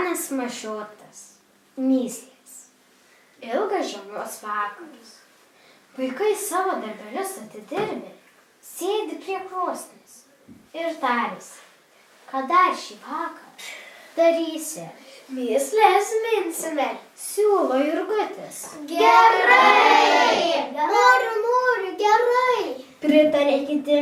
Senas mašiotas. Myslės. Ilgas žiemos vakaras. Vaikai savo darbelius atidirbę, sėdi prie krosnies ir tarėsi, ką dar šį vakarą darysi. Myslės minsime. Siūlo Jurgutis. Gerai! Noriu, gerai. Pritarė kiti.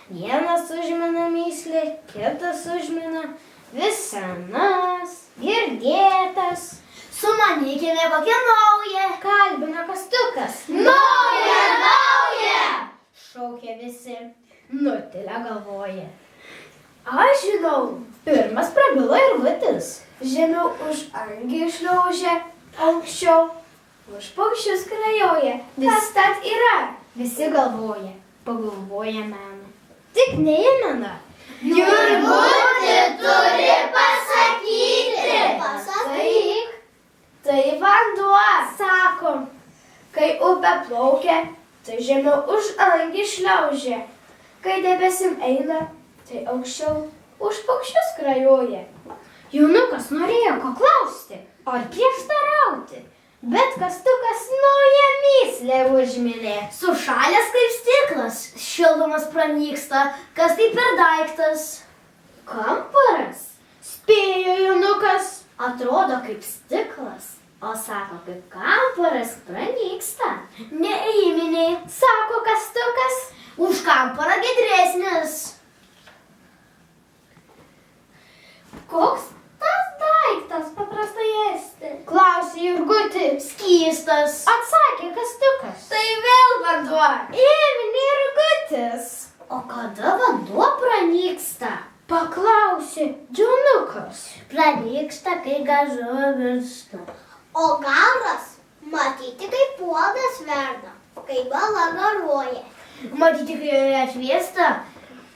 Vienas užmina myslę, kitas užmina vis senas, girdėtas. Sumanykime kokią naują. Kalbina Kastukas. Nauja! Šaukė visi. Nutilę galvoja. Aš žinau. Pirmas prabilo Jurgutis. Žemiau už angį šliaužia, aukščiau už paukščius skrajoja. Kas tad yra? Visi galvoja, pagalvoja mena. Tik neįmena. Jurgutį turi pasakyti. Pasakyk. Tai vanduo. Sako. Kai upė plaukia, tai žemiau už angį šliaužia. Kai debesim eina, tai aukščiau už paukščius skrajoja. Jaunukas norėjo ko klausti ar prieštarauti, bet Kastukas naują myslę užminė. Sušalęs kaip stiklas, šildomas pranyksta, kas tai per daiktas? Kamparas, spėjo jaunukas. Atrodo kaip stiklas, O sako, kaip kamparas pranyksta. neįminiai, Sako Kastukas. už kamparą giedresnis. Koks tas daiktas paprastai esti? Klausė Jurgutis. Skystas. Atsakė Kastukas. Tai vėl vanduo. Ėminė Jurgutis. O kada vanduo pranyksta? Paklausė jaunukas. Pranyksta, kai gažu virsta. O garas matyti, kai puodas verda, kai bala garuoja. Matyti, kai joje atvėsta,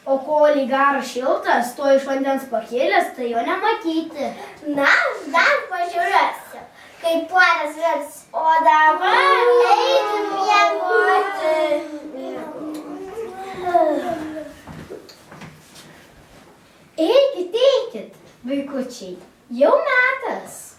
o kol garas šiltas, to iš vandens pakėlęs, tai jo nematyti. Na, aš dar pažiūrėsiu, kai puodas virs. O dabar eikim miegoti. Eikit, vaikučiai, jau metas.